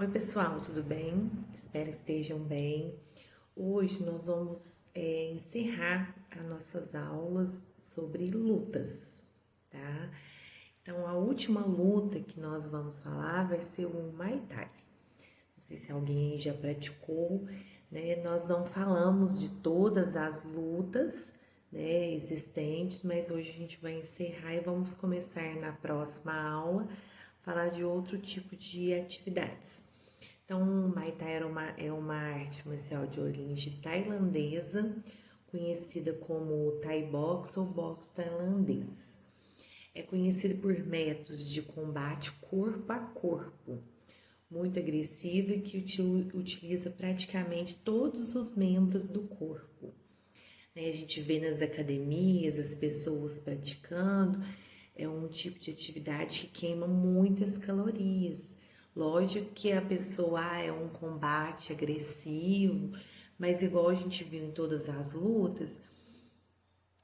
Oi, pessoal, tudo bem? Espero que estejam bem. Hoje nós vamos encerrar as nossas aulas sobre lutas, tá? Então, a última luta que nós vamos falar vai ser o Muay Thai. Não sei se alguém aí já praticou, né? Nós não falamos de todas as lutas, né, existentes, mas hoje a gente vai encerrar e vamos começar na próxima aula falar de outro tipo de atividades. Então, o Muay Thai é uma arte marcial de origem tailandesa, conhecida como Thai Box ou Boxe tailandês. É conhecido por métodos de combate corpo a corpo, muito agressivo e que utiliza praticamente todos os membros do corpo. A gente vê nas academias as pessoas praticando, é um tipo de atividade que queima muitas calorias. Lógico que a pessoa é um combate agressivo, mas igual a gente viu em todas as lutas,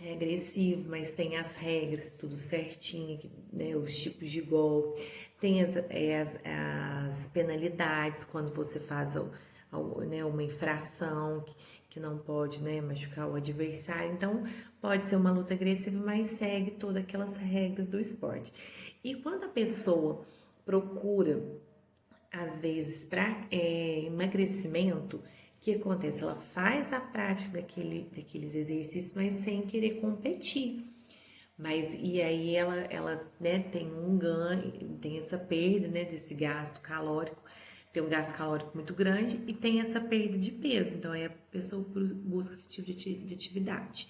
é agressivo, mas tem as regras, tudo certinho, né? Os tipos de golpe, tem as penalidades quando você faz né, uma infração que não pode, né, machucar o adversário. Então, pode ser uma luta agressiva, mas segue todas aquelas regras do esporte. E quando a pessoa procura às vezes, para emagrecimento, o que acontece? Ela faz a prática daqueles exercícios, mas sem querer competir. Mas e aí ela né, tem um ganho, tem essa perda, né, desse gasto calórico, tem um gasto calórico muito grande e tem essa perda de peso. Então aí a pessoa busca esse tipo de atividade,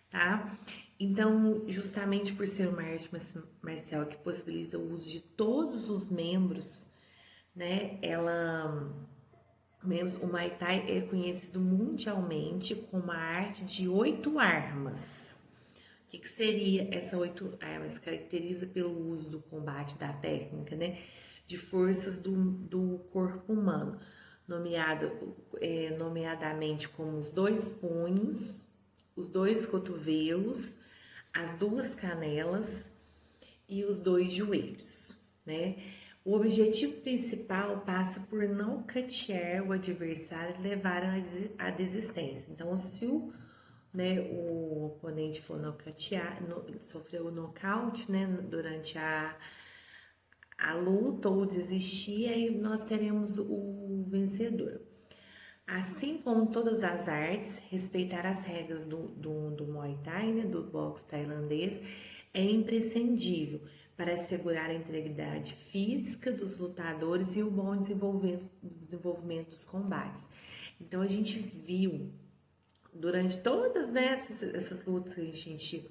tá? Então, justamente por ser uma arte marcial que possibilita o uso de todos os membros, né? O Muay Thai é conhecido mundialmente como a arte de 8 armas. O que seria essas 8 armas? Caracteriza pelo uso do combate da técnica, né? De forças do corpo humano, nomeadamente como os 2 punhos, os 2 cotovelos, as 2 canelas e os 2 joelhos, né? O objetivo principal passa por nocautear o adversário e levar à desistência. Então, se o oponente for sofreu o nocaute, né, durante a luta ou desistir, aí nós teremos o vencedor. Assim como todas as artes, respeitar as regras do Muay Thai, né, do boxe tailandês, é imprescindível para assegurar a integridade física dos lutadores e o bom desenvolvimento dos combates. Então, a gente viu durante todas, né, essas lutas que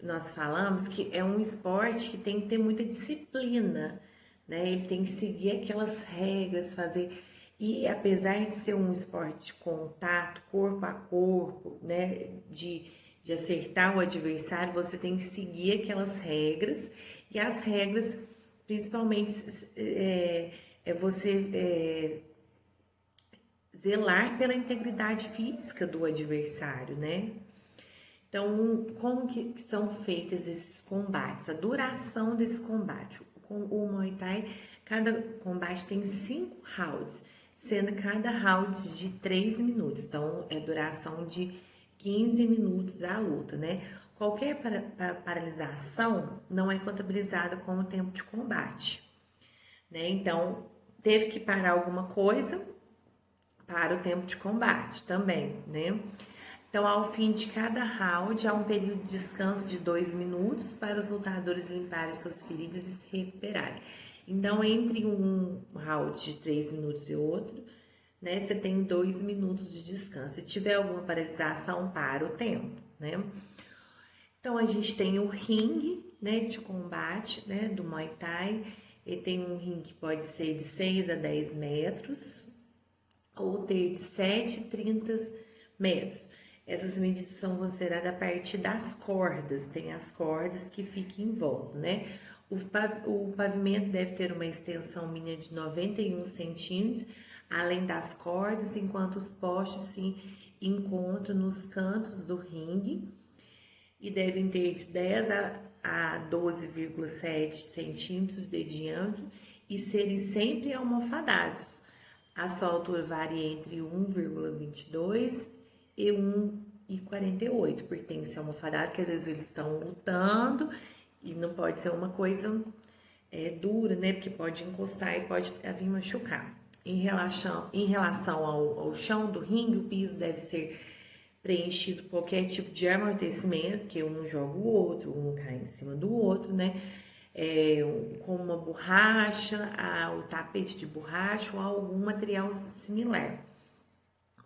nós falamos que é um esporte que tem que ter muita disciplina, né? Ele tem que seguir aquelas regras, fazer. E apesar de ser um esporte de contato, corpo a corpo, né? De acertar o adversário, você tem que seguir aquelas regras. E as regras, principalmente, você zelar pela integridade física do adversário, né? Então, como que são feitos esses combates? A duração desse combate. O Muay Thai, cada combate tem 5 rounds, sendo cada round de 3 minutos. Então, é duração de 15 minutos a luta, né? Qualquer paralisação não é contabilizada como tempo de combate, né? Então, teve que parar alguma coisa para o tempo de combate também, né? Então, ao fim de cada round, há um período de descanso de 2 minutos para os lutadores limparem suas feridas e se recuperarem. Então, entre um round de 3 minutos e outro, né, você tem 2 minutos de descanso. Se tiver alguma paralisação, para o tempo, né? Então, a gente tem o ringue, né, de combate, né, do Muay Thai. Ele tem um ringue que pode ser de 6 a 10 metros, ou ter de 7 a 30 metros. Essas medidas são consideradas a partir das cordas, tem as cordas que ficam em volta, né? O pavimento deve ter uma extensão mínima de 91 centímetros, além das cordas, enquanto os postes se encontram nos cantos do ringue e devem ter de 10 a 12,7 centímetros de diâmetro e serem sempre almofadados. A sua altura varia entre 1,22 e 1,48, porque tem que ser almofadado, que às vezes eles estão lutando e não pode ser uma coisa dura, né? Porque pode encostar e pode vir machucar. Em relação ao chão do ringue, o piso deve ser preenchido por qualquer tipo de amortecimento, que um joga o outro, um cai em cima do outro, né? Com uma borracha, o tapete de borracha ou algum material similar.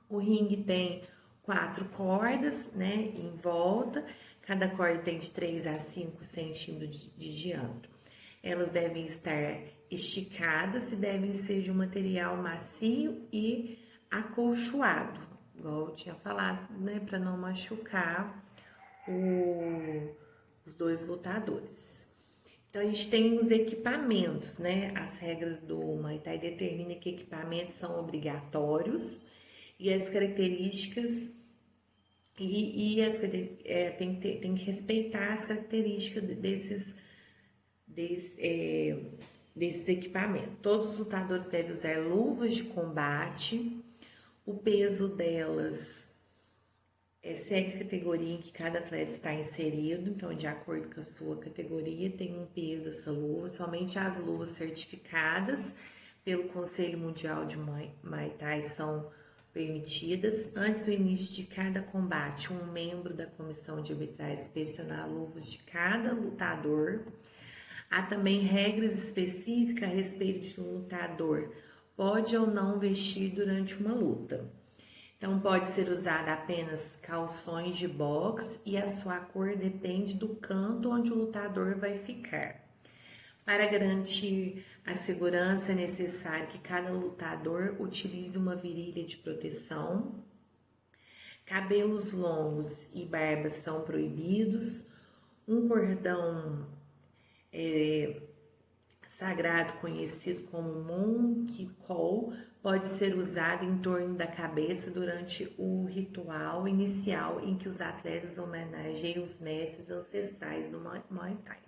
O ringue tem 4 cordas, né, em volta, cada corda tem de 3 a 5 centímetros de diâmetro. Elas devem estar esticadas e devem ser de um material macio e acolchoado, igual eu tinha falado, né, para não machucar os dois lutadores. Então, a gente tem os equipamentos, né? As regras do Muay Thai determinam que equipamentos são obrigatórios e as características tem que respeitar as características desses equipamentos. Todos os lutadores devem usar luvas de combate, o peso delas segue a categoria em que cada atleta está inserido, então, de acordo com a sua categoria, tem um peso essa luva. Somente as luvas certificadas pelo Conselho Mundial de Muay Thai são permitidas. Antes do início de cada combate, um membro da comissão de arbitragem inspeciona luvas de cada lutador. Há também regras específicas a respeito de um lutador pode ou não vestir durante uma luta. Então, pode ser usada apenas calções de boxe e a sua cor depende do canto onde o lutador vai ficar. Para garantir a segurança, é necessário que cada lutador utilize uma virilha de proteção. Cabelos longos e barbas são proibidos. Um cordão sagrado conhecido como Monk Call pode ser usado em torno da cabeça durante o ritual inicial em que os atletas homenageiam os mestres ancestrais do Muay Thai.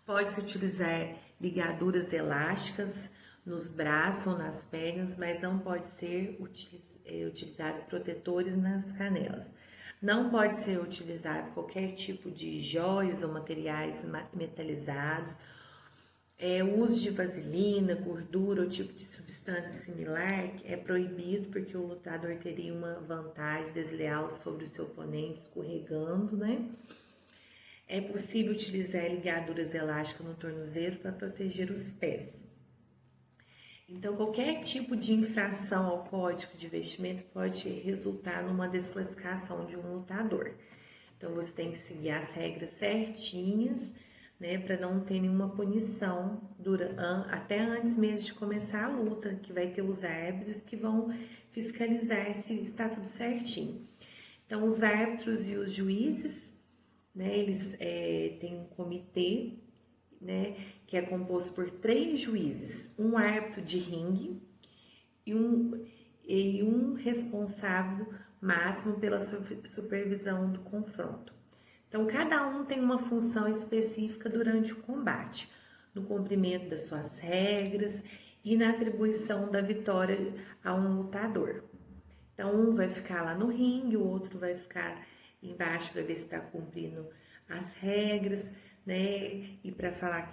Pode-se utilizar ligaduras elásticas nos braços ou nas pernas, mas não pode ser utilizados protetores nas canelas. Não pode ser utilizado qualquer tipo de joias ou materiais metalizados. O uso de vaselina, gordura ou tipo de substância similar é proibido porque o lutador teria uma vantagem desleal sobre o seu oponente escorregando, né? É possível utilizar ligaduras elásticas no tornozelo para proteger os pés. Então, qualquer tipo de infração ao código de vestimenta pode resultar numa desclassificação de um lutador. Então, você tem que seguir as regras certinhas, né, para não ter nenhuma punição até antes mesmo de começar a luta, que vai ter os árbitros que vão fiscalizar se está tudo certinho. Então, os árbitros e os juízes, né, eles têm um comitê, né, que é composto por 3 juízes, um árbitro de ringue e um responsável máximo pela supervisão do confronto. Então, cada um tem uma função específica durante o combate, no cumprimento das suas regras e na atribuição da vitória a um lutador. Então, um vai ficar lá no ringue, o outro vai ficar embaixo para ver se está cumprindo as regras, né? E para falar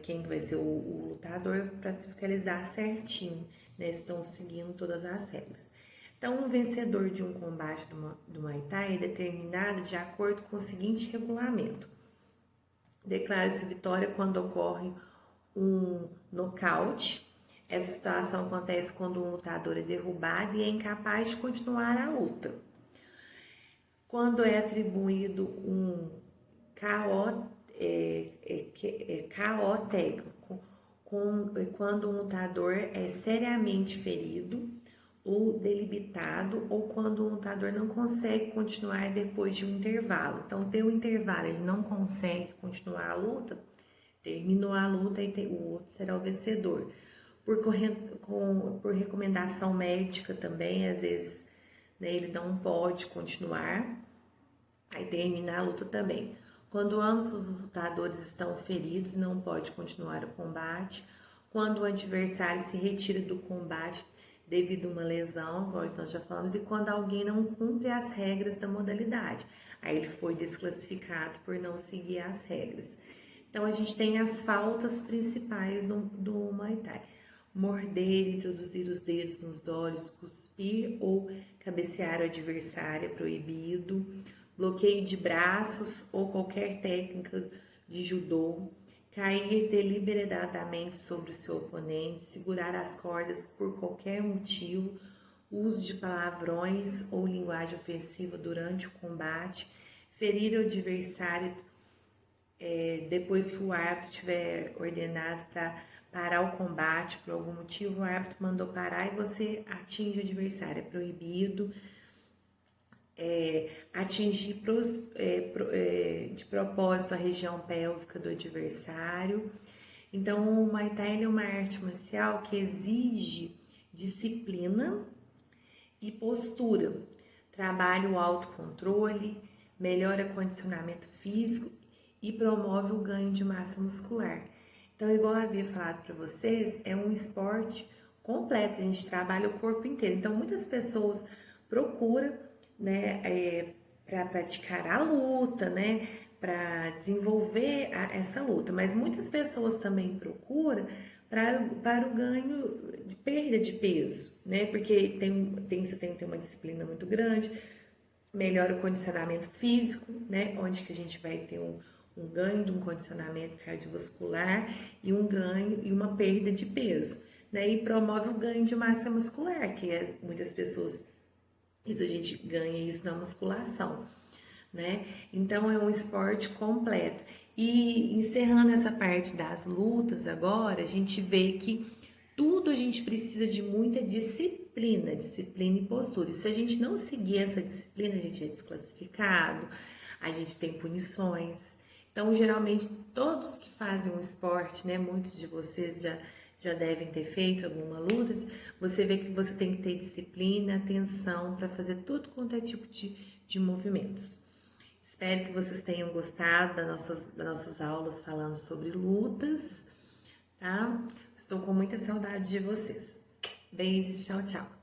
quem vai ser o lutador, para fiscalizar certinho, né? Se estão seguindo todas as regras. Então, o vencedor de um combate do Muay Thai é determinado de acordo com o seguinte regulamento. Declara-se vitória quando ocorre um nocaute. Essa situação acontece quando um lutador é derrubado e é incapaz de continuar a luta. Quando é atribuído um KO técnico, quando um lutador é seriamente ferido ou debilitado, ou quando o lutador não consegue continuar depois de um intervalo. Então, tem um intervalo, ele não consegue continuar a luta, terminou a luta e o outro será o vencedor. Por recomendação médica também, às vezes, né, ele não pode continuar, aí termina a luta também. Quando ambos os lutadores estão feridos, não pode continuar o combate. quando o adversário se retira do combate devido a uma lesão, igual nós já falamos, e quando alguém não cumpre as regras da modalidade. Aí ele foi desclassificado por não seguir as regras. Então a gente tem as faltas principais do Muay Thai: morder, introduzir os dedos nos olhos, cuspir ou cabecear o adversário é proibido, bloqueio de braços ou qualquer técnica de judô, cair deliberadamente sobre o seu oponente, segurar as cordas por qualquer motivo, uso de palavrões ou linguagem ofensiva durante o combate, ferir o adversário depois que o árbitro tiver ordenado para parar o combate por algum motivo, o árbitro mandou parar e você atinge o adversário, é proibido. Atingir de propósito a região pélvica do adversário. Então, o Muay Thai é uma arte marcial que exige disciplina e postura, trabalha o autocontrole, melhora o condicionamento físico e promove o ganho de massa muscular. Então, igual eu havia falado para vocês, é um esporte completo, a gente trabalha o corpo inteiro. Então, muitas pessoas procuram, né, para praticar a luta, né, para desenvolver essa luta, mas muitas pessoas também procuram para o ganho de perda de peso, né, porque você tem que ter uma disciplina muito grande, melhora o condicionamento físico, né, onde que a gente vai ter um ganho de um condicionamento cardiovascular e um ganho e uma perda de peso, né, e promove o ganho de massa muscular, que muitas pessoas, isso a gente ganha isso na musculação, né? Então é um esporte completo. E encerrando essa parte das lutas agora, a gente vê que tudo a gente precisa de muita disciplina e postura. E se a gente não seguir essa disciplina, a gente é desclassificado, a gente tem punições. Então, geralmente, todos que fazem um esporte, né? Muitos de vocês já devem ter feito alguma luta, você vê que você tem que ter disciplina, atenção para fazer tudo quanto é tipo de movimentos. Espero que vocês tenham gostado das nossas aulas falando sobre lutas, tá? Estou com muita saudade de vocês. Beijos, tchau, tchau.